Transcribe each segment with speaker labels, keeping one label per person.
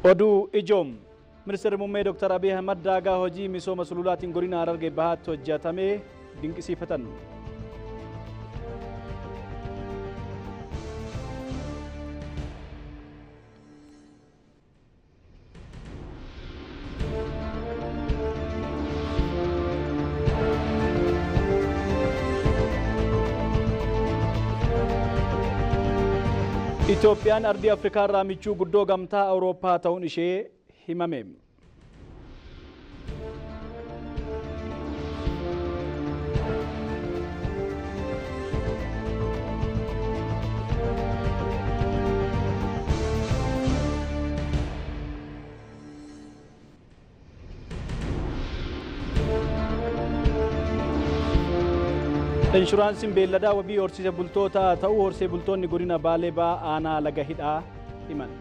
Speaker 1: Oduu ijoom Ministeerri Muummee Dr. Abiy Ahmad daagaa hojii misooma sululaatiin godina Harargee bahaatti hojjetamee dinqisiifatan. Itoophiyaan ardii Afrikaa irraa michuu guddoo gamtaa Awurooppaa ta'uun ishee himame. Inshuraansiin beelladaa wabii horsiise bultootaa ta'uu horsee bultoonni godina Baalee Ba'aa aanaa laga hidhaa himan.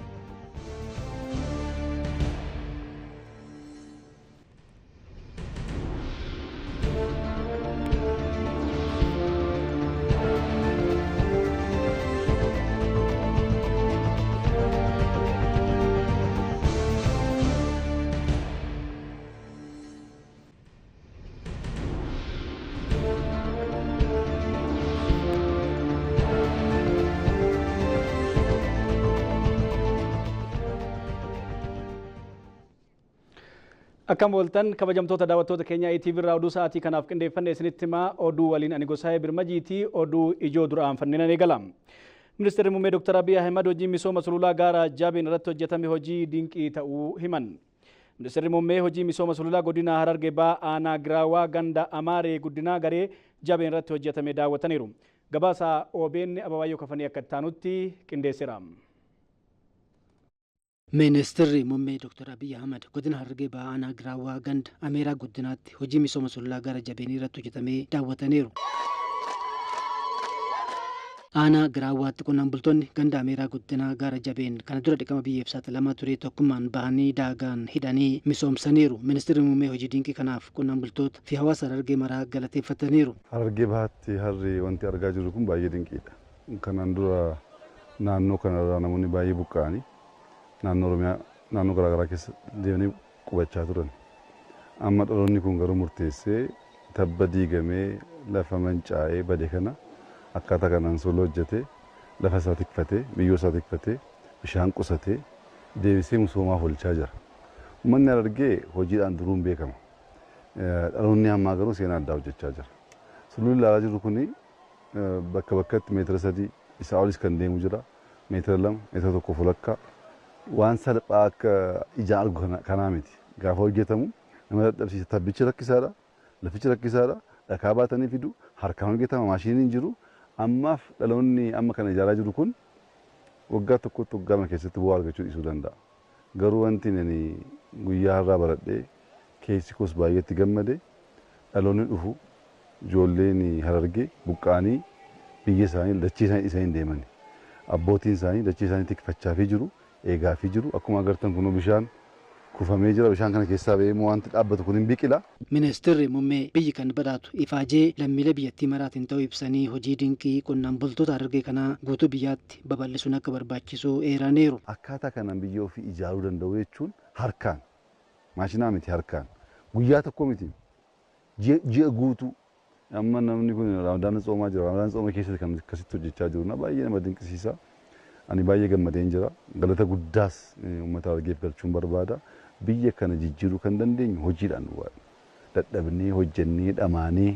Speaker 1: Akkam waltan kabajamtoota daawwattoota keenya ETV irraa oduu sa'aatii kanaaf qindeeffannee isinitti himaa oduu waliin ani Gosaayee Birmajiiti oduu ijoo duraan fannina eegala. Ministeerri Muummee Dr. Abiy Ahmad hojii misooma sululaa gaara Jabeen irratti hojjetame hojii dinqii ta'uu himan. Ministeerri Muummee hojii misooma sululaa godina Harargee Ba'aa aanaa Giraawaa ganda Amaaree guddinaa garee Jabeen irratti hojjetame daawwataniiru. Gabaasa OBN Ababaayyoo Kafanii akka taanutti qindeesseera.
Speaker 2: Ministeerri Muummee Dr. Abiy Ahmad godina Harargee Ba'aa aanaa Giraawaa ganda Ameeraa guddinaatti hojii misooma sululaa gaara Jabeen irratti hojjetamee daawwataniiru. Aanaa Giraawaatti qonnaan bultoonni ganda Ameeraa guddinaa gaara Jabeen kana dura dhiqama biyyeef saaxilamaa ture tokkummaan bahanii daagaan hidhanii misoomsaniiru. Ministeerri Muummee hojii dinqii kanaaf qonnaan bultoota fi hawaasa Harargee maraa galateeffataniiru.
Speaker 3: Harargee Bahaatti harri wanti argaa jirru kun baay'ee dinqiidha. Kanaan dura naannoo kanarraa namoonni baay'ee buqqa'anii naannoo Oromiyaa naannoo garaagaraa keessa deemanii qubachaa turan. Amma dhaloonni kun garuu murteessee tabba diigamee lafa mancaa'ee bade kana akkaataa kanaan solo hojjetee lafa isaa tikfatee biyyoo isaa tikfatee bishaan qusatee deebisee misoomaaf oolchaa jira. Uummanni Harargee hojiidhaan duruun beekama. Dhaloonni ammaa garuu seenaa addaa hojjechaa jira. Sululli ilaalaa jirru kuni bakka bakkatti meetira 3 isaa olis kan deemu jira. Meetira 2 meetira 1.5 waan salphaa akka ijaan argu kanaa miti. Gaafa hojjetamu nama dadhabsiisa. Tabbichi rakkisaadha. Lafichi rakkisaadha. Dhakaa baatanii fidu harkaan hojjetama maashiniin jiru. Ammaaf dhaloonni amma kana ijaaraa jiru kun waggaa tokkotti waggaa keessatti bu'aa argachuu dhiisuu danda'a. Garuu wanti ani guyyaa har'aa baradhee keessi koos baay'eetti gammade dhaloonni dhufu ijoolleen Harargee buqqa'anii biyya isaanii dachee isaanii deemani. Abbootiin isaanii dachee isaanii tikfachaa fi jiru eegaa fi jiru akkuma agartan kunuu bishaan kufamee jira. Bishaan kana keessaa ba'ee wanti dhaabbatu kun hin biqila.
Speaker 2: Ministeerri Muummee biyyi kan badhaatu ifaajee lammiilee biyyattii maraatiin ta'uu ibsanii hojii dinqii qonnaan bultoota Harargee kanaa guutuu biyyaatti babal'isuun akka barbaachisu eeraniiru.
Speaker 3: Akkaataa kanaan biyya ofii ijaaruu danda'u jechuun harkaan maashinaa miti harkaan guyyaa tokko miti ji'a guutuu. Amma namni kun Ramadaan tsoomaa jira. Ramadaan tsooma keessatti kan akkasitti hojjechaa jiru na baay'ee nama dinqisiisa. Ani baay'ee gammadeen jira. Galata guddaas uummata Harargeef galchuun barbaada. Biyya kana jijjiiruu kan dandeenyu hojiidhaan duwwaadha. Dadhabnee hojjennee dhamaanee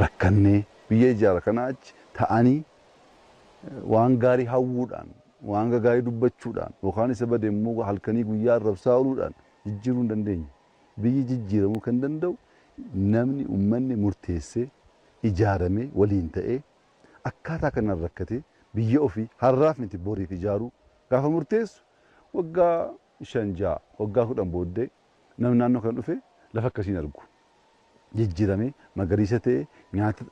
Speaker 3: rakkannee biyya ijaara kana achi ta'anii waan gaarii hawwuudhaan waan gaarii dubbachuudhaan yookaan isa bade immoo halkanii guyyaa arrabsaa ooluudhaan jijjiiruu hin dandeenyu. Biyyi jijjiiramuu kan danda'u namni uummanni murteessee ijaaramee waliin ta'ee akkaataa kanaan rakkatee biyya ofii har'aaf miti boriif ijaaruu gaafa murteessu waggaa 5 waggaa 10 booddee namni naannoo kan dhufe lafa akkasiin argu. Jijjiiramee magariisa ta'ee nyaata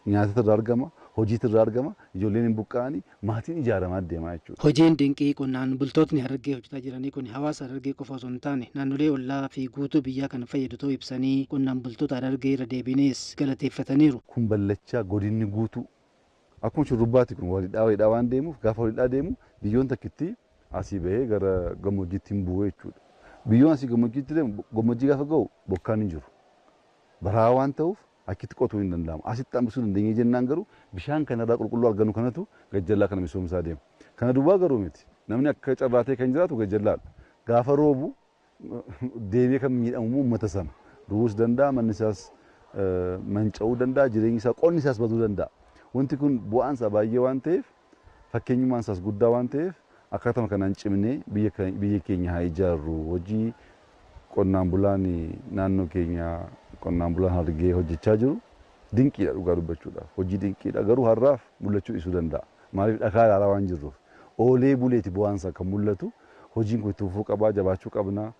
Speaker 3: irraa argama, hojii irraa argama, ijoolleen hin buqqa'anii maatiin ijaaramaa deemaa jechuudha.
Speaker 2: Hojiin dinqii qonnaan bultootni Harargee hojjetaa jiranii kun hawaasa Harargee qofa osoo hin taane naannolee ollaa fi guutuu biyyaa kan fayyadu ta'uu ibsanii qonnaan bultoota Harargee irra deebinees galateeffataniiru.
Speaker 3: Kun ballachaa godinni guutuu akkuma shurrubbaatti kun walidhaa waan deemuuf gaafa walidhaa deemu biyyoon takkitti asii bahee gara gammoojjiitti hin bu'u jechuudha. Biyyoon asii gammoojjiitti gammoojjii gaafa ga'u bokkaan hin jiru. Baraa waan ta'uuf achitti qotuu hin danda'amu. Asitti hambisuu dandeenye jennaan garuu bishaan kanarraa qulqulluu argannu kanatu gajjallaa kana misoomsaa deema. Kana duwwaa garuu miti. Namni akka carraatee kan jiraatu gajjallaadha. Gaafa roobu deebi'ee kan miidhamu uummata sana. Du'uus danda'a, manni isaas manca'uu danda'a, jireenyi isaa qonni isaas baduu danda'a. Wanti kun bu'aan isaa baay'ee waan ta'eef fakkeenyummaan isaas guddaa waan ta'eef akkatuma kanaan cimnee biyya keenya haa ijaarru. Hojii qonnaan bulaan naannoo keenya qonnaan bulaan Harargee hojjechaa jiru dinqiidha dhugaa dubbachuudhaaf. Hojii dinqiidha garuu har'aaf mul'achuu dhiisuu danda'a. Maaliif dhakaa ilaalaa waan jirruuf. Oolee buleeti bu'aan isaa kan mul'atu. Hojiin kun itti fufuu qabaa, jabaachuu qabna.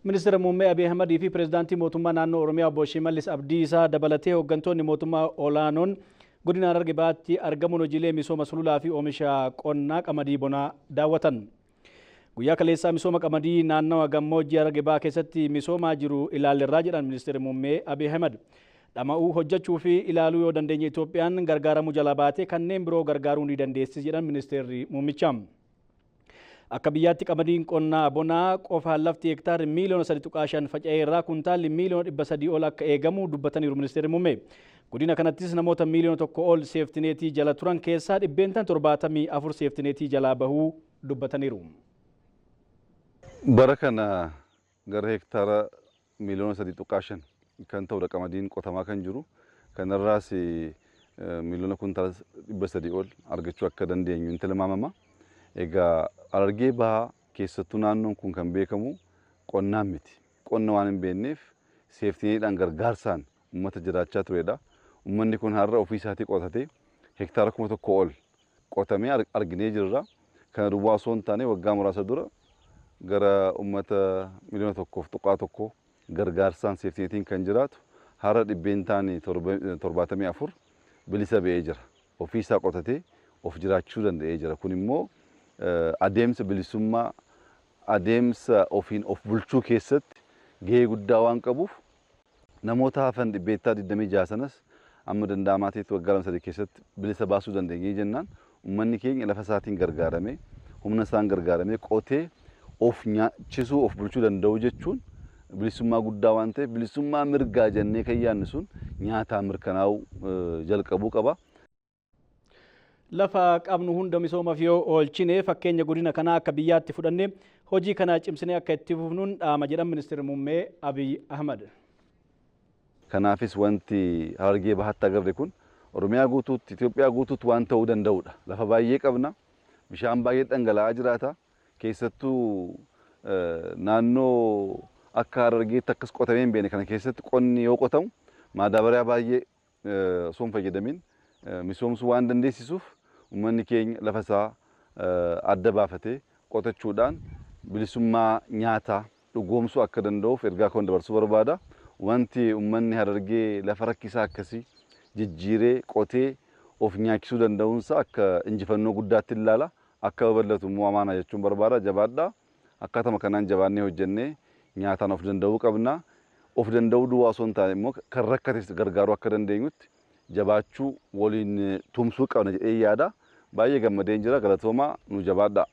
Speaker 1: Ministeera Muummee Abiy Ahmad fi Pireezidaantii Mootummaa Naannoo Oromiyaa Obbo Shimallis Abdiisaa dabalatee hooggantoonni mootummaa olaanoon godina Harargee Bahaatti argamuun hojiilee misooma sululaa fi oomisha qonnaa qamadii bonaa daawwatan. Guyyaa kaleessaa misooma qamadii naannawa gammoojjii Harargee Bahaa keessatti misoomaa jiru ilaalleerraa jedhan Ministeera Muummee Abiy Ahmad. Dhama'uu hojjechuu fi ilaaluu yoo dandeenye Itoophiyaan gargaaramuu jala baatee kanneen biroo gargaaruu ni dandeessi jedhan Ministeerri Muummicha. Akka biyyaatti qamadiin qonnaa bonaa qofaan lafti hektaarri miiliyoona 3.5 faca'ee irraa kuntaalli miiliyoona 300 ol akka eegamu dubbataniiru Ministeerri Muummee. Godina kanattis namoota miiliyoona 1 ol seeftineetii jala turan keessaa 74 seeftineetii jalaa bahuu dubbataniiru.
Speaker 3: Bara kana gara hektaara miiliyoona 3.5 kan ta'udha qamadiin qotamaa kan jiru. Kanarraas miiliyoona kuntaala 300 ol argachuu akka dandeenyu hin tilmaamama. Egaa Harargee Bahaa keessattuu naannoon kun kan beekamu qonnaan miti. Qonna waan hin beekneef seeftineedhaan gargaarsaan uummata jiraachaa turedha. Uummanni kun har'a ofii isaatii qotatee hektaara 1,000 ol qotamee arginee jirra. Kana duwwaa osoo hin taane waggaa muraasa dura gara uummata miiliyoona 1.1 gargaarsaan seeftineetiin kan jiraatu har'a dhibbeen taane 74 bilisa ba'ee jira. Ofii isaa qotatee of jiraachuu danda'ee jira. Kun immoo adeemsa bilisummaa adeemsa ofiin of bulchuu keessatti gahee guddaa waan qabuuf namoota hafan dhibbeettaa 26 sanas amma danda'amaa ta'etti waggaa 2 keessatti bilisa baasuu dandeenye jennaan uummanni keenya lafa isaatiin gargaaramee humna isaan gargaaramee qotee of nyaachisuu of bulchuu danda'u jechuun bilisummaa guddaa waan ta'eef bilisummaa mirgaa jennee kan yaadnu sun nyaataan mirkanaa'uu jalqabuu qaba.
Speaker 1: Lafa qabnu hunda misoomaaf yoo oolchine fakkeenya godina kanaa akka biyyaatti fudhanne hojii kana cimsinee akka itti fufnuun dhaama jedhan Ministeerri Muummee Abiy Ahmad.
Speaker 3: Kanaafis wanti Harargee Bahaatti agarre kun Oromiyaa guutuutti Itoophiyaa guutuutti waan ta'uu danda'udha. Lafa baay'ee qabna. Bishaan baay'ee dhangala'aa jiraata. Keessattuu naannoo akka Harargeetti akkas qotamee hin beekne kana keessatti qonni yoo qotamu maadaabariyaa baay'ee osoo hin fayyadamin misoomsuu waan dandeessisuuf uummanni keenya lafa isaa adda baafatee qotachuudhaan bilisummaa nyaataa dhugoomsuu akka danda'uuf ergaa kan dabarsuu barbaada. Wanti uummanni Harargee lafa rakkisaa akkasii jijjiiree qotee of nyaachisuu danda'uunsa akka injifannoo guddaatti ilaala. Akka babal'atu immoo amaana jechuun barbaada. Jabaadhaa. Akkatuma kanaan jabaannee hojjennee nyaataan of danda'uu qabna. Of danda'uu duwwaa osoo hin taane immoo kan rakkates gargaaruu akka dandeenyutti jabaachuu waliin tumsuu qabna jedhee yaada. Baay'ee gammadeen jira. Galatoomaa nu jabaadhaa.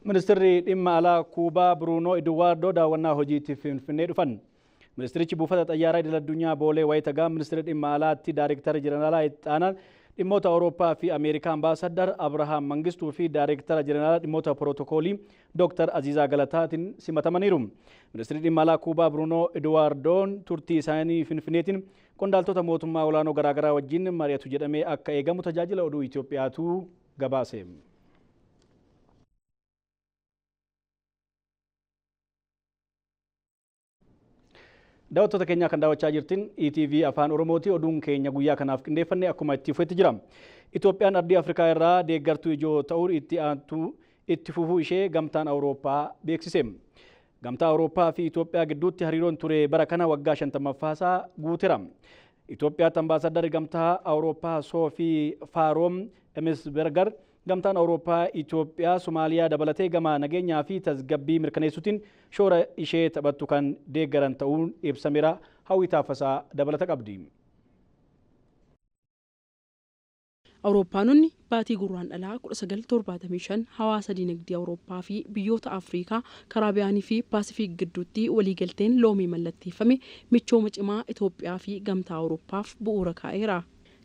Speaker 1: Ministeerri dhimma alaa Kuubaa Bruunoo Eduwaardoo daawwannaa hojiitiif Finfinnee dhufan. Ministeerichi buufata xayyaaraa idil-addunyaa Boolee Wayitagaa ministeera dhimma alaatti Daayireektara Jeneraalaa Ixaanaan dhimmoota Awurooppaa fi Ameerikaa Ambaasaddar Abrahaam Mangistuu fi Daayireektara Jeneraalaa dhimmoota Pirootokoolii Dr. Aziizaa Galataatiin simatamaniiru. Ministeerri dhimma alaa Kuubaa Bruunoo Eduwaardoon turtii isaanii Finfinneetiin qondaaltota mootummaa olaanoo garaagaraa wajjin mari'atu jedhamee akka eegamu tajaajila oduu Itoophiyaatu gabaase. Daawwattoota keenya kan daawwachaa jirtan ETV Afaan Oromooti. Oduun keenya guyyaa kanaaf qindeeffanne akkuma itti fufetti jira. Itoophiyaan ardii Afrikaa irraa deeggartuu ijoo ta'uu itti fufuu ishee gamtaan Awurooppaa beeksise. Gamtaa Awurooppaa fi Itoophiyaa gidduutti hariiroon ture bara kana waggaa 50ffaasaa guuteera. Itoophiyaatti ambaasaddari gamtaa Awurooppaa Soofii Faaroom Emisberger gamtaan Awurooppaa Itoophiyaa Somaaliyaa dabalatee gama nageenyaa fi tasgabbii mirkaneessuutiin shoora ishee taphattu kan deeggaran ta'uun ibsameera. Hawwii Taaffasaa dabalata qabdi.
Speaker 4: Awurooppaanonni baatii gurraandhalaa 1975 hawaasa dinagdee Awurooppaa fi biyyoota Afrikaa, Karaabiyaan fi Paasifiik gidduutti waliigalteen loomii mallatteeffame michooma cimaa Itoophiyaa fi gamtaa Awurooppaaf bu'uura kaa'eera.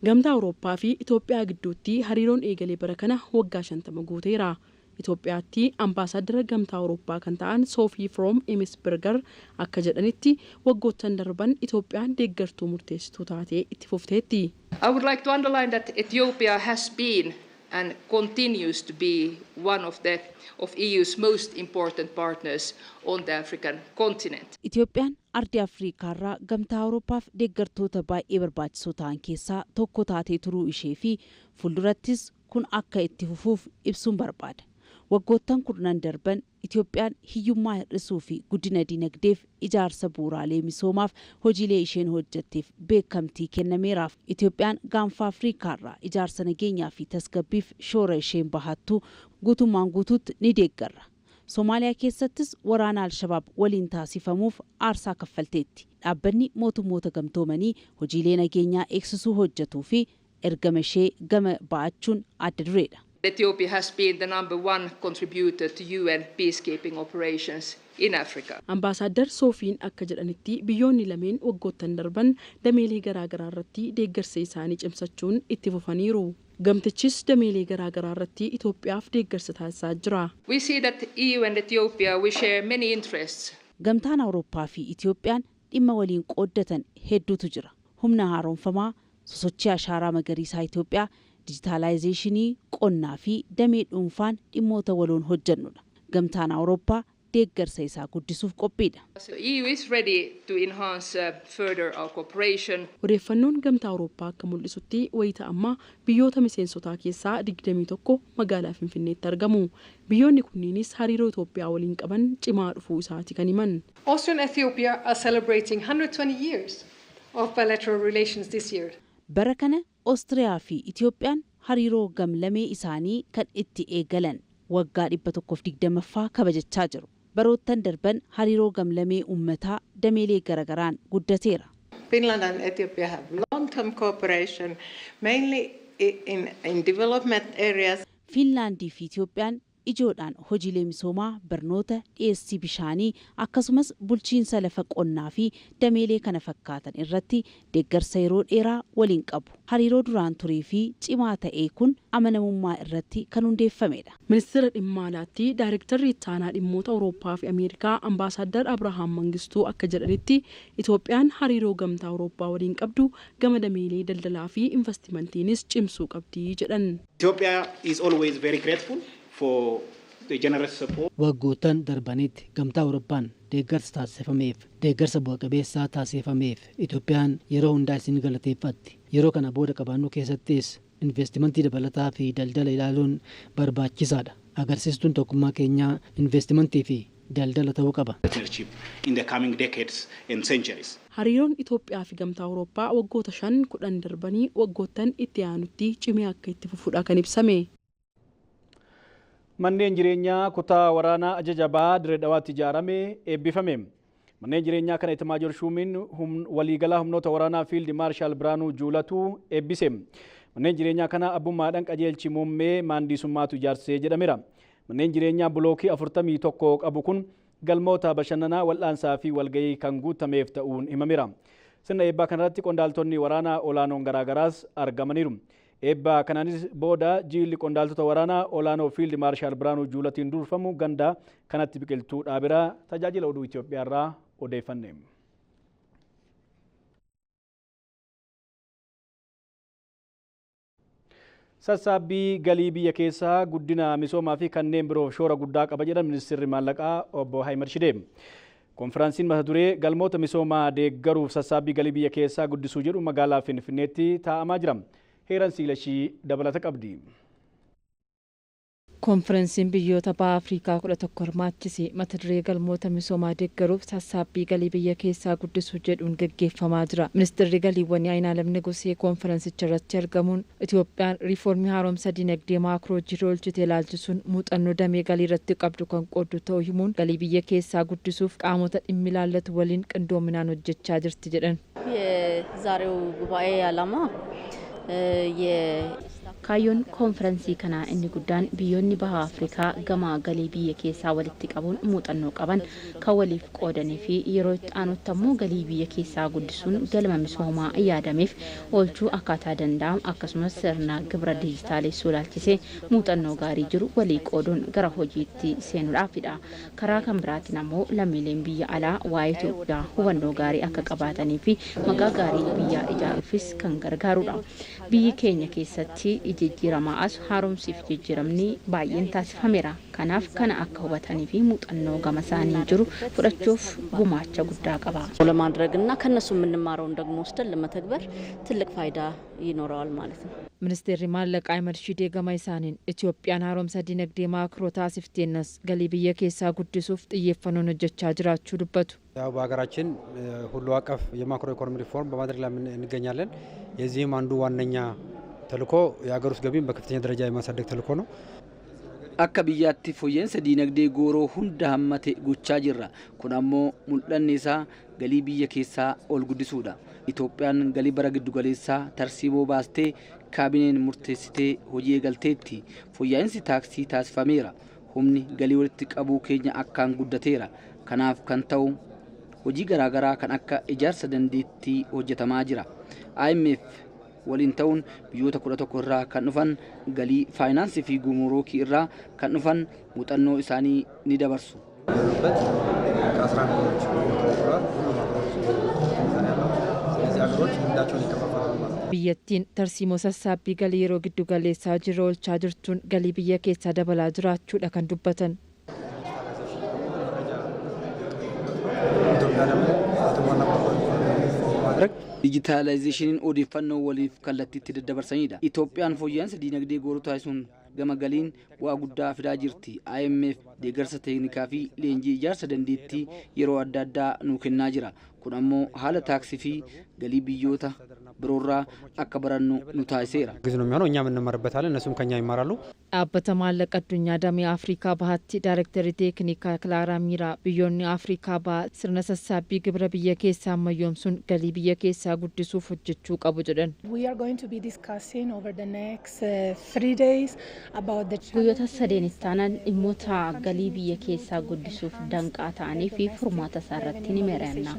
Speaker 4: Gamtaa Awurooppaa fi Itoophiyaa gidduutti hariiroon eegalee bara kana waggaa 50 guuteera. Itoophiyaatti ambaasaadara gamtaa Awurooppaa kan ta'an Soofii Froom Emisberger akka jedhanitti waggoottan darban Itoophiyaan deeggartuu murteessituu taatee itti fufteetti.
Speaker 5: I would like to underline that Ethiopia has been and continues to be one of EU's most important partners on the African continent.
Speaker 6: Itoophiyaan ardii Afriikaarraa gamtaa Awurooppaaf deeggartoota baay'ee barbaachisoo ta'an keessaa tokko taatee turuu ishee fi fuuldurattis kun akka itti fufuuf ibsuun barbaada. Waggoottan kurnan darban Itoophiyaan hiyyummaa hir'isuu fi guddina dinagdeef ijaarsa bu'uuraalee misoomaaf hojiilee isheen hojjetteef beekamtii kennameeraaf. Itoophiyaan gaanfa Afriikaarraa ijaarsa nageenyaa fi tasgabbiif shoora isheen bahattu guutummaan guutuutti ni deeggarra. Somaaliyaa keessattis waraana Al-Shabaab waliin taasifamuuf aarsaa kaffalteetti. Dhaabbanni mootummoota gamtoomanii hojiilee nageenyaa eegsisuu hojjetuu fi ergama ishee gama ba'achuun adda dureedha.
Speaker 5: Ethiopia has been the #1 contributor to UN peacekeeping operations in Africa.
Speaker 4: Ambaasaadar Soofiin akka jedhanitti biyyoonni lameen waggoottan darban dameelee garaagaraa irratti deeggarsa isaanii cimsachuun itti fufaniiru. Gamtichis dameelee garaagaraa irratti Itoophiyaaf deeggarsa taasisaa jira.
Speaker 5: We see that EU and Ethiopia we share many interests.
Speaker 6: Gamtaan Awurooppaa fi Itoophiyaan dhimma waliin qooddatan hedduutu jira. Humna haaromfamaa, sosochii ashaaraa magariisaa Itoophiyaa, dijitaalaayizeeshinii, qonnaa fi damee dhuunfaan dhimmoota waloon hojjannudha. Gamtaan Awurooppaa deeggarsa isaa guddisuuf qophiidha.
Speaker 5: So EU is ready to enhance further our cooperation.
Speaker 4: Odeeffannoon gamtaa Awurooppaa akka mul'isutti wayita ammaa biyyoota miseensotaa keessaa 21 magaalaa Finfinneetti argamu. Biyyoonni kunniinis hariiroo Itoophiyaa waliin qaban cimaa dhufuu isaati kan himan.
Speaker 7: Austria and Ethiopia are celebrating 120 years of bilateral relations this year.
Speaker 6: Bara kana Oostiriyaa fi Itoophiyaan hariiroo gamlamee isaanii kan itti eegalan waggaa 120ffaa kabajachaa jiru. Baroottan darban hariiroo gamlamee uummataa dameelee garagaraan guddateera.
Speaker 8: Finland and Ethiopia have long-term cooperation, mainly in development areas.
Speaker 6: Finlaandii fi Itoophiyaan ijoodhaan hojiilee misoomaa, barnoota, dhiyeessii bishaanii akkasumas bulchiinsa lafa qonnaa fi dameelee kana fakkaatan irratti deeggarsa yeroo dheeraa waliin qabu. Hariiroo duraan turee fi cimaa ta'ee kun amanamummaa irratti kan hundeeffamedha.
Speaker 4: Ministeera dhimma alaatti Daayirektarri ittaanaa dhimmoota Awurooppaa fi Ameerikaa Ambaasaadar Abrahaam Mangistuu akka jedhanitti Itoophiyaan hariiroo gamtaa Awurooppaa waliin qabdu gama dameelee daldalaa fi investimantiinis cimsuu qabdi jedhan.
Speaker 9: Ethiopia is always very grateful for the generous support.
Speaker 2: Waggoottan darbanitti gamtaa Awurooppaan deeggarsa taasifameef, deeggarsa bu'a qabeessaa taasifameef Itoophiyaan yeroo hundaa isin galateeffatti. Yeroo kana booda qabaannoo keessattis investimentii dabalataa fi daldala ilaaluun barbaachisaadha. Agarsiistuun tokkummaa keenyaa investimentii fi daldala ta'uu qaba.
Speaker 9: In the coming decades and centuries.
Speaker 4: Hariiroon Itoophiyaa fi gamtaa Awurooppaa waggoota 5-10 darbanii waggoottan itti aanutti cimee akka itti fufuudha kan ibsame.
Speaker 1: Manneen jireenyaa kutaa waraanaa ajaja ba'aa Dirree Dhawaatti ijaarame eebbifame. Manneen jireenyaa kana itti Maajoor Shumiin waliigalaa humnoota waraanaa Fiild Maarshaal Biraanuu Juulatu eebbise. Manneen jireenyaa kana abbummaadhaan qajeelchi muummee maandisummaatu ijaarsee jedhameera. Manneen jireenyaa bulookii 41 qabu kun galmoota bashannanaa wal'aansaa fi walgahii kan guutameef ta'uun himameera. Sirna eebbaa kanarratti qondaaltonni waraanaa olaanoon garaagaraas argamaniiru. Eebbaa kanaanis booda jiilli qondaaltota waraanaa olaanoo Fiild Maarshaal Biraanuu Juulatiin durfamu ganda kanatti biqiltuu dhaabeera. Tajaajila oduu Itoophiyaarraa odeeffanne. Sassaabbii galii biyya keessaa guddina misoomaa fi kanneen biroof shoora guddaa qaba jedhan ministeerri maallaqaa obbo Haayimar Shidee. Konfiraansiin mata duree galmoota misoomaa deeggaruuf sassaabbii galii biyya keessaa guddisuu jedhu magaalaa Finfinneetti taa'amaa jira. Heeran Siilashii dabalata qabdi.
Speaker 10: Konferensiin biyyoota baha Afrikaa 11 hirmaachise mata duree galmoota misoomaa deeggaruuf sassaabbii galii biyya keessaa guddisuu jedhuun gaggeeffamaa jira. Ministeerri galiiwwanii Ayinaalem Nugusee konferensicha irratti argamuun Itoophiyaan riifoormii haaromsa dinagdee maakroo hojii oolchite ilaalchisuun muuxannoo damee galii irratti qabdu kan qooddu ta'uu himuun galii biyya keessaa guddisuuf qaamota dhimmi ilaallatu waliin qindoominaan hojjechaa jirti jedhan.
Speaker 11: የዛሬው ጉባኤ ዓላማ
Speaker 12: Kaayyoon konferensii kanaa inni guddaan biyyoonni baha Afrikaa gama galii biyya keessaa walitti qabuun muuxannoo qaban kan waliif qoodanii fi yeroo itti aanutti ammoo galii biyya keessaa guddisuun galma misoomaa yaadameef oolchuu akkaataa danda'amu akkasumas sirna gibira dijitaalessuu ilaalchisee muuxannoo gaarii jiru walii qooduun gara hojiitti seenuudhaafidha. Karaa kan biraatiin ammoo lammiileen biyya alaa waa'ee Itoophiyaa hubannoo gaarii akka qabaatanii fi maqaa gaarii biyyaa ijaaruufis kan gargaarudha. Biyyi keenya keessatti jijjiiramaa as haaromsiif jijjiiramni baay'een taasifameera. Kanaaf kana akka hubatanii fi muuxannoo gama isaanii jiru fudhachuuf gumaacha guddaa qaba.
Speaker 11: ለማድረግና ከነሱ የምንማረውን ደግሞ ወስደን ለመተግበር ትልቅ ፋይዳ ይኖረዋል ማለት ነው።
Speaker 10: Ministeerri maallaqaa Ahmed Shidee gama isaaniin Itoophiyaan haaromsa dinagdee maakroo taasifteennas galii biyya keessaa guddisuuf xiyyeeffannoon hojjechaa jiraachuu dubbatu.
Speaker 13: ያው በሀገራችን ሁሉ አቀፍ የማክሮ ኢኮኖሚ ሪፎርም በማድረግ ላይ እንገኛለን። የዚህም አንዱ ዋነኛ ተልዕኮ የሀገር ውስጥ ገቢን በከፍተኛ ደረጃ የማሳደግ ተልዕኮ ነው።
Speaker 14: Akka biyyaatti fooyya'insa diinagdee gooroo hunda hammate gochaa jirra. Kun ammoo mul'anni isaa galii biyya keessaa ol guddisuudha. Itoophiyaan galii bara giddu galeessaa tarsiimoo baastee kaabineen murteessitee hojii eegalteetti. Fooyya'insi taaksii taasifameera. Humni galii walitti qabuu keenya akkaan guddateera. Kanaaf kan ta'u hojii garaagaraa kan akka ijaarsa dandeettii hojjetamaa jira. IMF waliin ta'uun biyyoota 11 irraa kan dhufan galii faayinaansii fi gumuruukii irraa kan dhufan muuxannoo isaanii ni dabarsu.
Speaker 10: Biyyattiin tarsiimoo sassaabbii galii yeroo giddu galeessaa jiru oolchaa jirtuun galii biyya keessaa dabalaa jiraachuudha kan dubbatan.
Speaker 14: Dijitaalaayzeeshiniin odeeffannoo waliif kallattiitti daddabarsanidha. Itoophiyaan fooyya'insa diinagdee gooroo taasisuun gama galiin bu'aa guddaa fidaa jirti. IMF deeggarsa teeknikaa fi leenjii ijaarsa dandeettii yeroo adda addaa nuu kennaa jira. Kun ammoo haala taaksii fi galii biyyoota biroorraa akka barannu nu taasiseera.
Speaker 13: ግዝ ነው የሚሆነው እኛም እንማርበታለን እነሱም ከኛ ይማራሉ።
Speaker 10: Dhaabbata maallaqa addunyaa damee Afrikaa bahaatti Daayirektarii Teeknikaa Kilaaraa Miiraa biyyoonni Afrikaa bahaa sirna sassaabbii gibira biyya keessaa ammayyoomsuun galii biyya keessaa guddisuuf hojjechuu qabu jedhan.
Speaker 12: Guyyoota sadeenis taanaan dhimmoota galii biyya keessaa guddisuuf danqaa ta'anii fi furmaata isaa irratti ni mari'anna.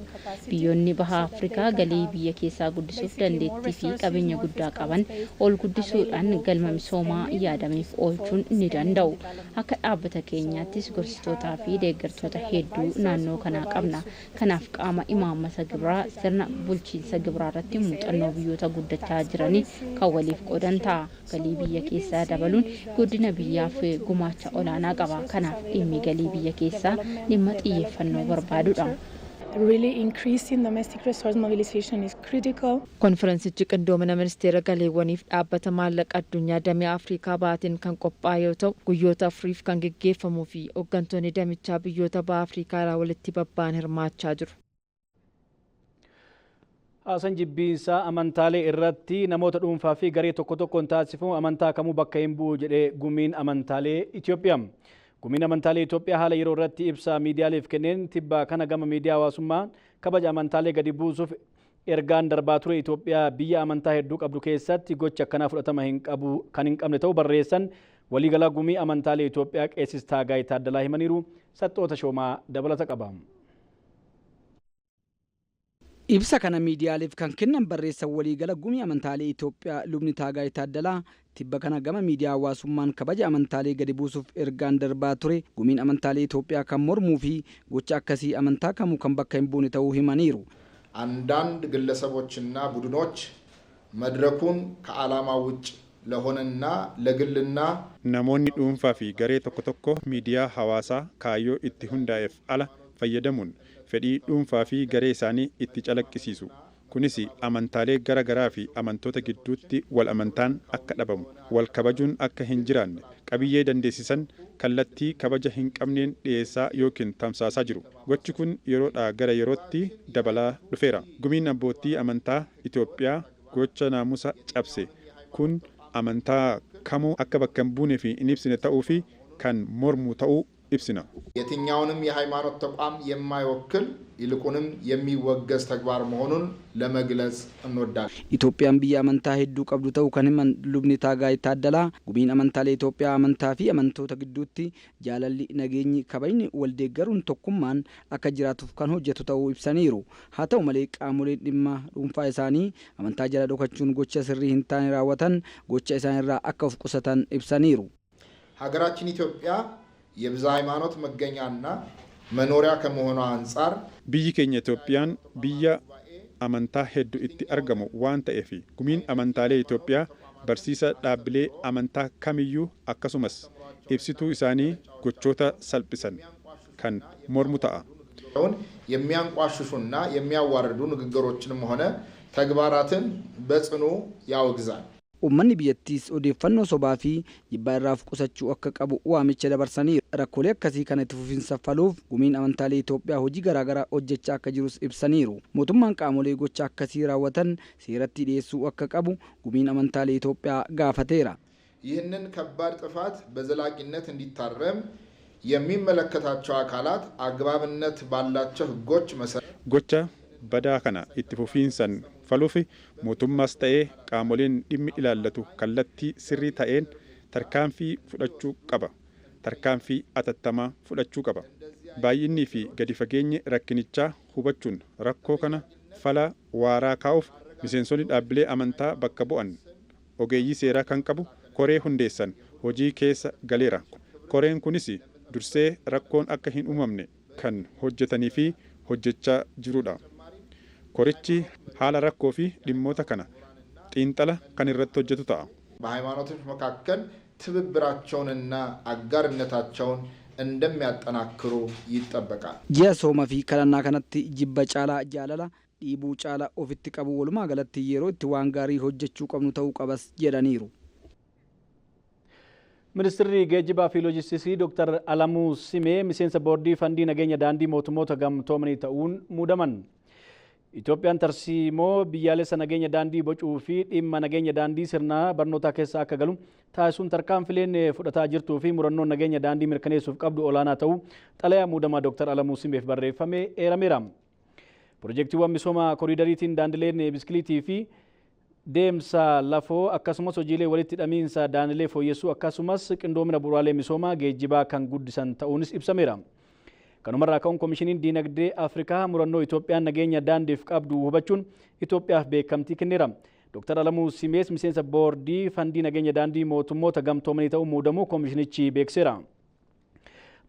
Speaker 12: Biyyoonni baha Afrikaa galii biyya keessaa guddisuuf dandeettii fi qabeenya guddaa qaban ol guddisuudhaan galma misoomaa yaadameef oolchuun ni danda'u. Akka dhaabbata keenyaattis gorsitootaa fi deeggartoota hedduu naannoo kanaa qabna. Kanaaf qaama imaammata gibiraa sirna bulchiinsa gibiraa irratti muuxannoo biyyoota guddachaa jiranii kan waliif qoodan ta'a. Galii biyya keessaa dabaluun guddina biyyaaf gumaacha olaanaa qaba. Kanaaf dhimmi galii biyya keessaa dhimma xiyyeeffannoo barbaadudha.
Speaker 15: Really increasing domestic resource mobilization is critical.
Speaker 10: Konferensichi qindoomina ministeera galiiwwaniif dhaabbata maallaqa addunyaa damee Afrikaa baatiin kan qophaa'e yoo ta'u guyyoota afuriif kan geggeeffamuu fi hooggantoonni damichaa biyyoota baha Afrikaa irraa walitti babba'an hirmaachaa jiru.
Speaker 1: Haasan jibbiinsaa amantaalee irratti namoota dhuunfaa fi garee tokko tokkoon taasifamu amantaa kamuu bakka hin bu'u jedhee gumiin amantaalee Itoophiyaa. Gumiin amantaalee Itoophiyaa haala yeroo irratti ibsa miidiyaaleef kenneen tibbaa kana gama miidiyaa hawaasummaa kabaja amantaalee gadi buusuuf ergaan darbaa ture Itoophiyaa biyya amantaa hedduu qabdu keessatti gocha akkanaa fudhatama kan hin qabne ta'uu barreessan waliigalaa gumii amantaalee Itoophiyaa qeessis Taagaay Taaddalaa himaniiru. Saxxoota Shoomaa dabalata qaba.
Speaker 14: Ibsa kana miidiyaaleef kan kennan barreessan waliigala gumii amantaalee Itoophiyaa lubni Taagaay Taaddalaa tibba kana gama miidiyaa hawaasummaan kabaja amantaalee gadi buusuuf ergaan darbaa ture gumiin amantaalee Itoophiyaa kan mormuu fi gocha akkasii amantaa kamuu kan bakka hin buune ta'uu himaniiru.
Speaker 16: አንዳንድ ግለሰቦችና ቡድኖች መድረኩን ከዓላማ ውጭ ለሆነና ለግልና
Speaker 17: namoonni dhuunfaa fi garee tokko tokko miidiyaa hawaasaa kaayyoo itti hundaa'eef ala fayyadamuun fedhii dhuunfaa fi garee isaanii itti calaqqisiisu. kunis amantaalee garaagaraa fi amantoota gidduutti wal amantaan akka dhabamu, wal kabajuun akka hin jiraanne, qabiyyee dandeessisan kallattii kabaja hin qabneen dhiyeessaa yookiin tamsaasaa jiru. Gochi kun yeroodhaa gara yerootti dabalaa dhufeera. Gumiin abbootii amantaa Itoophiyaa gocha naamusa cabse kun amantaa kamuu akka bakka hin buunee fi hin ibsine ta'uu fi kan mormu ta'uu ibsina.
Speaker 16: የትኛውንም የሃይማኖት ተቋም የማይወክል ይልቁንም የሚወገዝ ተግባር መሆኑን ለመግለጽ እንወዳለን።
Speaker 14: ኢትዮጵያን biyya amantaa hedduu qabdu ta'uu kan himan lubni Taagaay Taaddalaa gumiin amantaalee Itoophiyaa amantaa fi amantoota gidduutti jaalalli, nageenyi, kabajni waldeeggaruun tokkummaan akka jiraatuuf kan hojjetu ta'uu ibsaniiru. Haa ta'u malee qaamoleen dhimma dhuunfaa isaanii amantaa jala dhokachuun gocha sirrii hin taane raawwatan gocha isaanirraa akka of qusatan ibsaniiru.
Speaker 16: ሀገራችን ኢትዮጵያ የብዙ ሃይማኖት መገኛና መኖሪያ ከመሆኗ አንጻር
Speaker 17: biyyi keenya Itoophiyaan biyya amantaa hedduu itti argamu waan ta'eef gumiin amantaalee Itoophiyaa barsiisa dhaabbilee amantaa kamiyyuu akkasumas ibsituu isaanii gochoota salphisan kan mormu ta'a.
Speaker 16: የሚያንቋሽሹና የሚያዋርዱ ንግግሮችንም ሆነ ተግባራትን በጽኑ ያወግዛል።
Speaker 14: Uummanni biyyattiis odeeffannoo sobaa fi jibbaa irraa of qusachuu akka qabu waamicha dabarsanii rakkoolee akkasii kana itti fufiinsa furuuf gumiin amantaalee Itoophiyaa hojii garaagaraa hojjechaa akka jirus ibsaniiru. Mootummaan qaamolee gocha akkasii raawwatan seeratti dhiyeessuu akka qabu gumiin amantaalee Itoophiyaa gaafateera.
Speaker 16: ይህንን ከባድ ጥፋት በዘላቂነት እንዲታረም የሚመለከታቸው አካላት አግባብነት ባላቸው ሕጎች መሰረት
Speaker 17: gocha badaa kana itti fufiinsan furuuf mootummaas ta'ee qaamoleen dhimmi ilaallatu kallattii sirrii ta'een tarkaanfii fudhachuu qaba. Tarkaanfii atattamaa fudhachuu qaba. Baay'inii fi gadi fageenyi rakkinichaa hubachuun rakkoo kana fala waaraa kaa'uuf miseensonni dhaabbilee amantaa bakka bu'an ogeeyyii seeraa kan qabu koree hundeessan hojii keessa galeera. Koreen kunis dursee rakkoon akka hin uumamne kan hojjetanii fi hojjechaa jirudha. Korichi haala rakkoo fi dhimmoota kana xiinxala kan irratti hojjetu ta'a.
Speaker 16: በሃይማኖቶች መካከል ትብብራቸውንና አጋርነታቸውን እንደሚያጠናክሩ ይጠበቃል።
Speaker 14: Ji'a soomaa fi kadhannaa kanatti jibba caalaa jaalala, dhiibuu caalaa ofitti qabu walumaa galatti yeroo itti waan gaarii hojjechuu qabnu ta'uu qabas jedhaniiru.
Speaker 1: Ministeerri geejjibaa fi loojistiksii Dr. Alamuu Simee miseensa boordii fandii nageenya daandii mootummoota gamtoomanii ta'uun muudaman. Itoophiyaan tarsiimoo biyyaalessa nageenya daandii bocuu fi dhimma nageenya daandii sirnaa barnootaa keessa akka galu taasisuun tarkaanfileen fudhataa jirtuu fi murannoon nageenya daandii mirkaneessuuf qabdu olaanaa ta'uu xalayaa muudamaa Dr. Alamuu Simeef barreeffame eerameera. Piroojeektiiwwan misooma koriidariitiin daandileen biskiliitii fi deemsa lafoo akkasumas hojiilee walitti hidhamiinsa daandilee fooyyessuu akkasumas qindoomina bu'uuraalee misoomaa geejjibaa kan guddisan ta'uunis ibsameera. Kanumarraa ka'uun koomishiniin diinagdee Afrikaa murannoo Itoophiyaan nageenya daandiif qabdu hubachuun Itoophiyaaf beekamtii kenneera. Dr. Alamuu Simees miseensa boordii fandii nageenya daandii mootummoota gamtoomanii ta'uu muudamuu koomishinichi beekseera.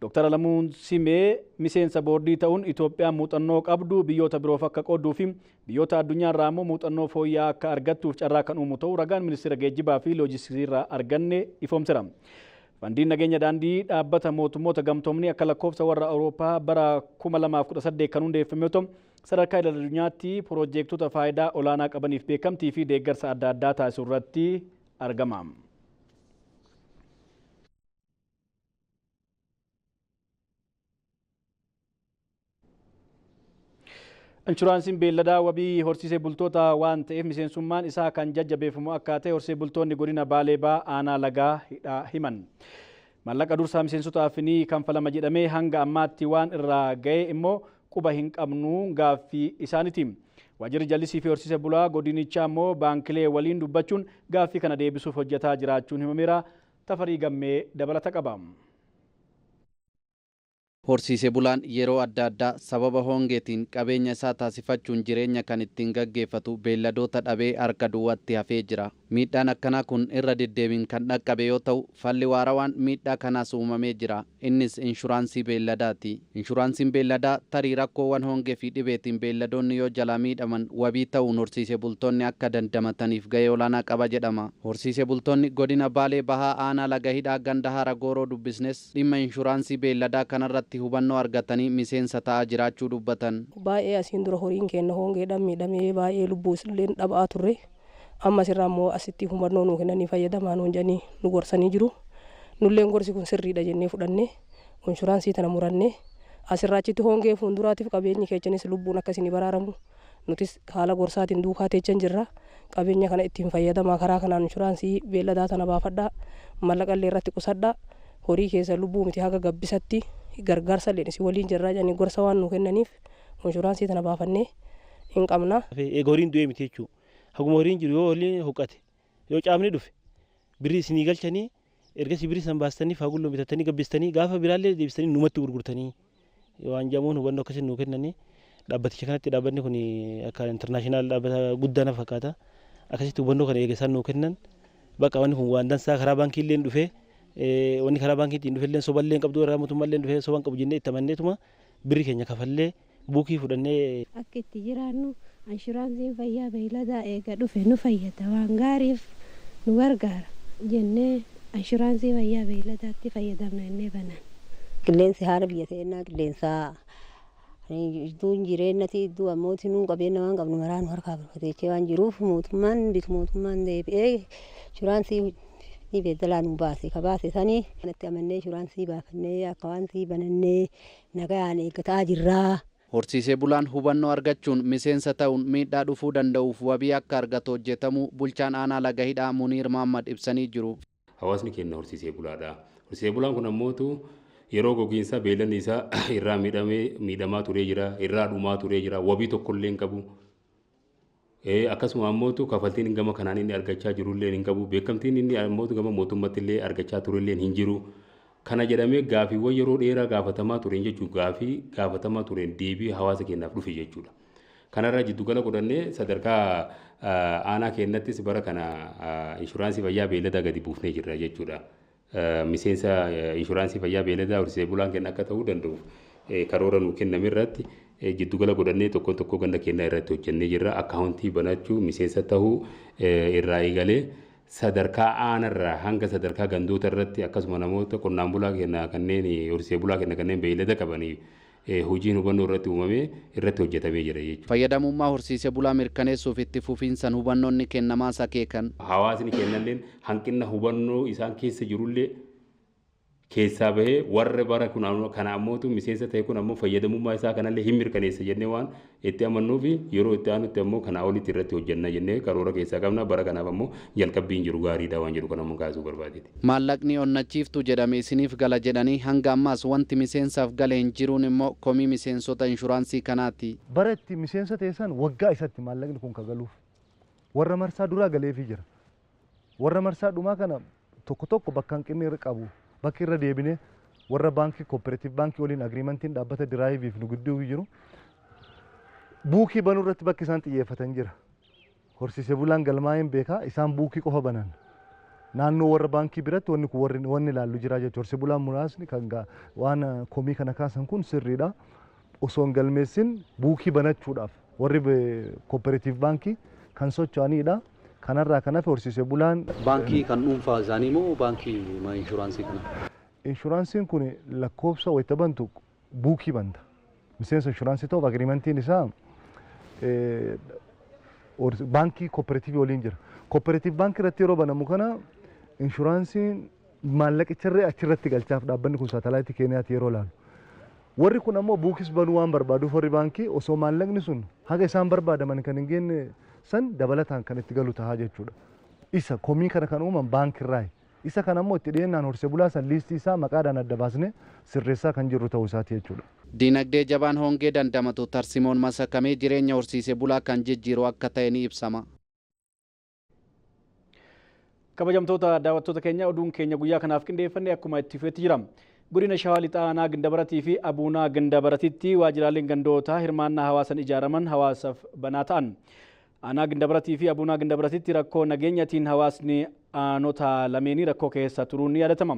Speaker 1: Dr. Alamuu Simee miseensa boordii ta'uun Itoophiyaan muuxannoo qabdu biyyoota biroof akka qoodduu fi biyyoota addunyaa irraa immoo muuxannoo fooyya'aa akka argattuuf carraa kan uumu ta'uu ragaan ministeera geejjibaa fi loojistiksii irraa arganne ifoomseera. Fandiin nageenya daandii dhaabbata mootummoota gamtoomanii akka lakkoofsa warra Awurooppaa bara 2018 kan hundeeffame yoo ta'u sadarkaa idil addunyaatti piroojeektota faayidaa olaanaa qabaniif beekamtii fi deeggarsa adda addaa taasisuu irratti argama. Inshuraansiin beelladaa wabii horsiisee bultoota waan ta'eef miseensummaan isaa kan jajjabeeffamu akka ta'e horsiisee bultoonni godina Baalee Ba'aa aanaa lagaa himan. Maallaqa dursaa miseensotaaf ni kanfalama jedhamee hanga ammaatti waan irraa ga'e immoo quba hin qabnu gaaffii isaaniiti. Waajjirri jallisii fi horsiisee bulaa godinichaa immoo baankilee waliin dubbachuun gaaffii kana deebisuuf hojjetaa jiraachuun himameera. Tafarii Gammee dabalata qaba.
Speaker 18: Horsiisee bulaan yeroo adda addaa sababa hongeetiin qabeenya isaa taasifachuun jireenya kan ittiin gaggeeffatu beelladoota dhabee harka duwwaatti hafee jira. Miidhaan akkanaa kun irra deddeebiin kan dhaqqabe yoo ta'u, falli waarawaan miidhaa kanaas uumamee jira. Innis inshuraansii beelladaati. Inshuraansiin beelladaa tarii rakkoowwan hongee fi dhibeetiin beelladoonni yoo jalaa miidhaman wabii ta'uun horsiisee bultoonni akka dandamataniif gahee olaanaa qaba jedhama. Horsiisee bultoonni godina Baalee Bahaa aanaa laga hidhaa ganda Hara Gooroo dubbisnes dhimma inshuraansii beelladaa kanarratti irratti hubannoo argatanii miseensa ta'aa jiraachuu dubbatan.
Speaker 19: Baay'ee asiin dura horiin keenya hongeedhaan miidhamee baay'ee lubbuu illee dhabaa turre. Ammas irraa immoo asitti hubannoo nuu kennanii fayyadamaa nuun jedhanii nu gorsanii jiru. Nulleen gorsi kun sirriidha jennee fudhannee inshuraansii tana murannee asirraa achitti hongee fuulduraatiif qabeenyi keessanis lubbuun akkasiin baraaramu. Nutis haala gorsaatiin duukaa teechan jirra. Qabeenya kana ittiin fayyadamaa karaa kanaan inshuraansii beelladaa tana baafadhaa. Mallaqallee irratti qusadhaa. Horii keessa lubbuu miti haga gabbisatti gargaarsa illee si waliin jirraa jedhanii gorsa waan nu kennaniif inshuraansii tana baafannee hin qabna.
Speaker 20: Horiin du'ee miti jechuudha. Haguma horiin jiru yoo horiin huqqate yoo caamni dhufe birrii isinii galchanii ergasii birrii san baastanii faagulloo bitatanii gabbistanii gaafa biraallee deebistanii numatti gurgurtanii waan jamuun hubannoo akkasiin nu kennanii dhaabbaticha kanatti dhaabbanni kun akka intarnaashinaal dhaabbata guddaa na fakkaata akkasitti hubannoo kana eegasaan nu kennan bakka wanni kun waan dansaa karaa baankii illee dhufee wanni karaa baankii ittiin dhufe illee soballee qabdu irraa mootummaa illee dhufee soban qabu jennee itti amanneetuma birrii keenya kafallee buukii fudhannee
Speaker 21: akka itti jiraannu inshuraansiin fayyaa beelladaa eega dhufe nu fayyada waan gaariif nu gargaara jennee inshuraansii fayyaa beelladaatti fayyadamna jennee banan.
Speaker 22: Qilleensi haala biyya ta'ennaa qilleensaa iddoon jireenyati iddoo ammootii nuun qabeenya waan qabnu maraa nu harkaa barbaadechee waan jiruuf mootummaan deebi'ee inshuraansii ni beeldalaa nu baase ka baase sanii kanatti amannee inshuraansii baafannee akka waan sii banannee nagayaan eeggataa jirraa.
Speaker 18: Horsiisee bulaan hubannoo argachuun miseensa ta'uun miidhaa dhufuu danda'uuf wabii akka argatu hojjetamu bulchaan aanaa laga hidhaa Muniir Mahammad ibsanii jiru.
Speaker 23: Hawaasni keenya horsiisee bulaadha. Horsiisee bulaan kun ammootu yeroo gogiinsa beellanni isaa irraa miidhamaa turee jira, irraa dhumaa turee jira, wabii tokkollee hin qabu. Akkasuma ammootu kafaltiin gama kanaan inni argachaa jirullee hin qabu. Beekamtiin inni ammootu gama mootummaatti illee argachaa turellee hin jiru. Kana jedhamee gaafiiwwan yeroo dheeraa gaafatamaa tureen jechuun gaafii gaafatamaa tureen deebii hawaasa keenyaaf dhufe jechuudha. Kanarraa jiddugala godhannee sadarkaa aanaa keenyattis bara kana inshuraansii fayyaa beelladaa gadi buufnee jirra jechuudha. Miseensa inshuraansii fayyaa beelladaa horsiisee bulaan keenya akka ta'uu danda'uuf karoora nu kenname irratti jiddugala godhannee tokko ganda keenyaa irratti hojjennee jirra. Akkaawuntii banachuu miseensa ta'uu irraa eegalee sadarkaa aanarraa hanga sadarkaa gandoota irratti akkasuma namoota qonnaan bulaa keenya kanneen horsiisee bulaa keenya kanneen beeylada qabanii hojiin hubannoo irratti uumamee irratti hojjetamee jira jechuudha.
Speaker 18: Fayyadamummaa horsiisee bulaa mirkaneessuuf itti fufiinsan hubannoonni kennamaa sakeekan.
Speaker 23: Hawaasni kennalleen hanqina hubannoo isaan keessa jirullee keessaa bahee warra bara kana ammootu miseensa ta'e kun ammoo fayyadamummaa isaa kanallee hin mirkaneessa jennee waan itti amannuu fi yeroo itti aanutti ammoo kanaa olitti irratti hojjenna jennee karoora keessaa qabna. Bara kanaaf ammoo jalqabbiin jiru gaariidha waan jedhu kan ammoo kaasuu barbaadeeti.
Speaker 18: Maallaqni onnachiiftu jedhame isiniif gala jedhanii hanga ammaas wanti miseensaaf gale hin jiruun immoo komii miseensota inshuraansii kanaati.
Speaker 24: Bara itti miseensa ta'essan waggaa isatti maallaqni kun kagaluuf warra marsaa duraa galeefii jira. Warra marsaa dhumaa kana tokko bakka hanqinni irra qabu. Bakki irra deebinee warra baankii kooperaatiif baankii waliin agriimantiin dhaabbata diraayiviif nu gidduu jiru buukii banuu irratti bakki isaan xiyyeeffatan jira. Horsiisee bulaan galmaa'een beekaa isaan buukii qofa banan naannoo warra baankii biratti wanni ilaallu jira jechuudha. Horsiisee bulaan muraasni kan waan komii kana kaasan kun sirriidha. Osoo hin galmeessin buukii banachuudhaaf warri kooperaatiif baankii kan socho'anidha. Kanarraa kan hafe horsiisee bulaan
Speaker 25: baankii kan dhuunfaa isaanii moo baankii inshuraansii kana?
Speaker 24: Inshuraansiin kun lakkoofsa wayita bantu buukii banta. Miseensa inshuraansii ta'uuf agriimantiin isaa baankii kooperaatiivii waliin jira. Kooperaatiif baankii irratti yeroo banamu kana inshuraansiin maallaqicharree achirratti galchaaf dhaabbanni kun saatalaayitii Keeniyaatti yeroo laalu. Warri kun ammoo buukis banuu waan barbaaduuf warri baankii osoo maallaqni sun haga isaan barbaadaman kan hin geenye san dabalataan kan itti galu tahaa jechuudha. Isa komii kana kan uuman baankirraayi. Isa kan ammoo itti dhiyeennaan horsiisee bulaa san liistii isaa maqaadhaan adda baasnee sirreessaa kan jirru ta'uu isaati jechuudha.
Speaker 18: Diinagdee jabaan hongee dandamatu tarsimoon masakamee jireenya horsiisee bulaa kan jijjiiru akka ta'e ni ibsama.
Speaker 1: Kabajamtoota daawwattoota keenya oduun keenya guyyaa kanaaf qindeeffanne akkuma itti fufeetti jira. Godina Shawaa Lixaa Aanaa Gindabaratii fi Abuunaa Gindabaratitti waajjiraaleen gandootaa hirmaannaa hawaasan ijaaraman hawaasaaf banaa ta'an. Aanaa Gindabaratii fi Abuunaa Gindabaratitti rakkoo nageenyatiin hawaasni aanota lameenii rakkoo keessa turuun ni yaadatama.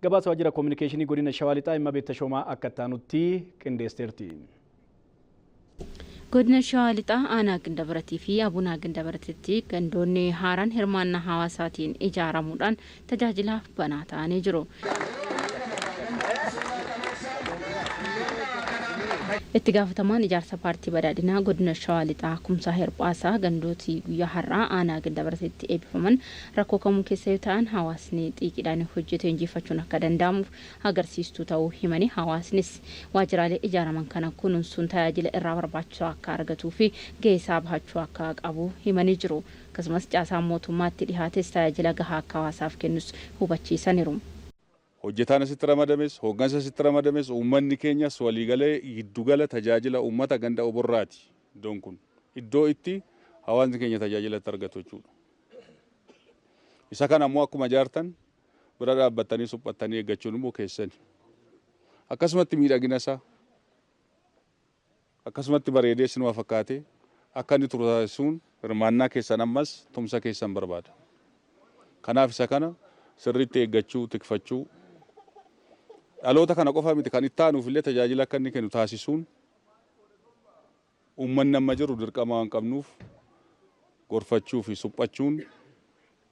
Speaker 1: Gabaasa waajjira koominikeeshinii godina Shawaa Lixaa Imma Beettashoomaa akka taanutti qindeesseerti.
Speaker 12: Godina Shawaa Lixaa Aanaa Gindabaratii fi Abuunaa Gindabaratitti gandoonni haaraan hirmaannaa hawaasaatiin ijaaramuudhaan tajaajilaaf banaa ta'anii jiru. Itti gaafatamaan ijaarsa paartii badhaadhinaa godina Shawaa Lixaa Kumsaa Herbaasaa gandootii guyyaa har'aa aanaa Gandabaratatti eebbifaman rakkoo kamuu keessa yoo ta'an hawaasni xiiqiidhaan hojjetee injifachuun akka danda'amuuf agarsiistuu ta'uu himanii hawaasnis waajjiraalee ijaaraman kana kunuunsuun tajaajila irraa barbaachisu akka argatuu fi gahee isaa bahachuu akka qabu himanii jiru. Akkasumas caasaan mootummaatti dhihaates tajaajila gahaa akka hawaasaaf kennus hubachiisaniiru.
Speaker 3: Hojjetaan asitti ramadames, hooggansa asitti ramadames, uummanni keenyas waliigalee giddugala tajaajila uummata ganda oborraati. Iddoon kun iddoo itti hawaasni keenya tajaajila itti argatu jechuudha. Isa kana ammoo akkuma ijaartan bira dhaabbattanii suphattanii eeggachuun immoo keessani. Akkasumatti miidhagina isaa akkasumatti bareedee sinuma fakkaate akka inni turu taasisuun hirmaannaa keessan ammas tumsa keessan barbaada. Kanaaf isa kana sirriitti eeggachuu, tikfachuu dhaloota kana qofa miti kan itti aanuuf illee tajaajila akka inni kennu taasisuun uummanni amma jiru dirqama waan qabnuuf gorfachuu fi suphachuun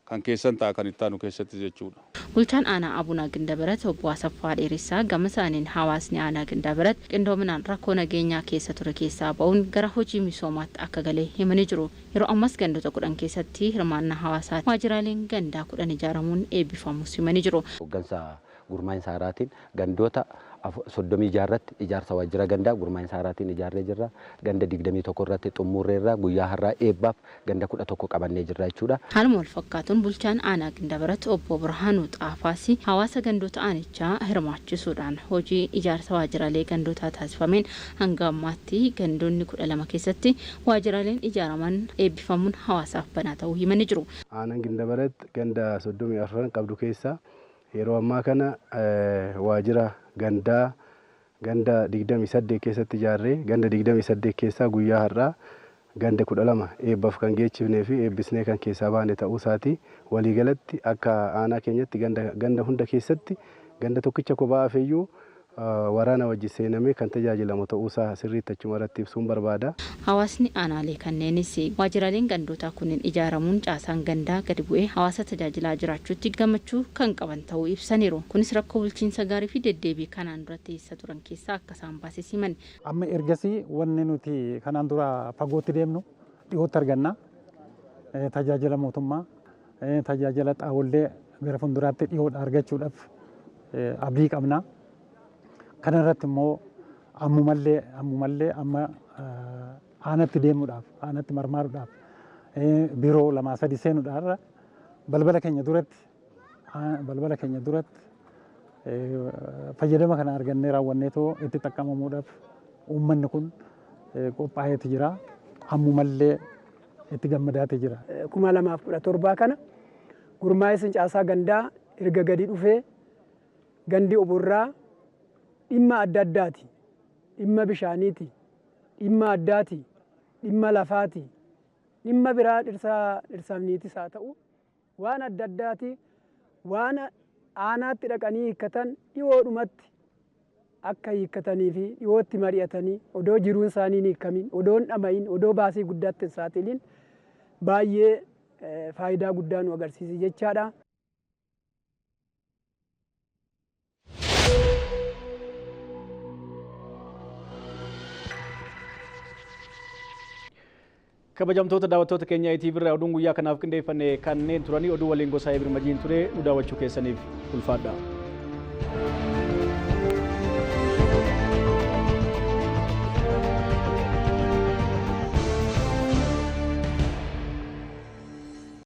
Speaker 3: kan keessan ta'a kan itti aanu keessatti jechuudha.
Speaker 12: Bulchaan aanaa Abunaa Gandabarat obbo Asaffaa Dheeressaa gama isaaniin hawaasni aanaa Gandabarat qindoominaan rakkoo nageenyaa keessa ture keessaa ba'uun gara hojii misoomaatti akka galee himanii jiru. Yeroo ammas gandoota 10 keessatti hirmaannaa hawaasaa waajjiraaleen gandaa 10 ijaaramuun eebbifamus himanii jiru.
Speaker 5: Gurmaa'insa haaraatiin gandoota 30 ijaarratti ijaarsa waajjira gandaa gurmaa'insa haaraatiin ijaarree jirra. Ganda 21 irratti xumurreerra guyyaa har'aa eebbaaf ganda 11 qabannee jirra jechuudha.
Speaker 12: Haaluma wal fakkaatuun bulchaan aanaa Gandabarat obbo Birhaanuu Xaafaas hawaasa gandoota aanichaa hirmaachisuudhaan hojii ijaarsa waajjiraalee gandootaa taasifameen hanga ammaatti gandoonni 12 keessatti waajjiraaleen ijaaraman eebbifamuun hawaasaaf banaa ta'uu himanii jiru.
Speaker 6: Aanaan Gandabarat ganda 34 qabdu keessaa yeroo ammaa kana waajjira gandaa ganda 28 keessatti ijaarree ganda 28 keessaa guyyaa har'aa ganda 12 eebbaaf kan geechifnee fi eebbisnee kan keessaa baane ta'uu isaati. Waliigalatti akka aanaa keenyatti ganda hunda keessatti ganda tokkicha kophaa hafeeyyuu waraana wajji seenamee kan tajaajilamu ta'uu isaa sirriitti achuma irratti ibsuun barbaada.
Speaker 12: Hawaasni aanaalee kanneenis waajjiraaleen gandootaa kunneen ijaaramuun caasaan gandaa gadi bu'ee hawaasa tajaajilaa jiraachuutti gammachuu kan qaban ta'uu ibsaniiru. Kunis rakkoo bulchiinsa gaarii fi deddeebii kanaan dura teessa turan keessaa akka isaan baasise himan.
Speaker 7: Amma ergasii wanni nuti kanaan dura fagootti deemnu dhiyootti arganna. Tajaajila mootummaa, tajaajila xaawullee gara fuulduraatti dhiyoodha argachuudhaaf abdii qabna. Kana irratti immoo ammumallee amma aanatti deemuudhaaf aanatti marmaaruudhaaf biiroo 2-3 seenuudhaaf balbala keenya duratti fayyadama kana argannee raawwanneetoo itti xaqqamamuudhaaf uummanni kun qophaa'eeti jira. Ammumallee itti gammadaati jira.
Speaker 8: 2017 kana gurmaa'insi caasaa gandaa erga gadi dhufee gandi oborraa dhimma adda addaati. Dhimma bishaaniiti, dhimma addaati, dhimma lafaati, dhimma biraa dhirsaafniitis haa ta'u waan adda addaati waan aanaatti dhaqanii hiikkatan dhiyoodhumatti akka hiikkatanii fi dhiyootti mari'atanii odoo jiruun isaanii hin hiikkamin, odoo hin dhamayin, odoo baasii guddaatti hin saaxilin baay'ee faayidaa guddaa nu agarsiisa jechaadha.
Speaker 1: Kabajamtoota daawwattoota keenya ETV irraa oduun guyyaa kanaaf qindeeffanne kanneen turanii oduu waliin gosaa Birmajiin ture nu daawwachuu keessaniif ulfaadha.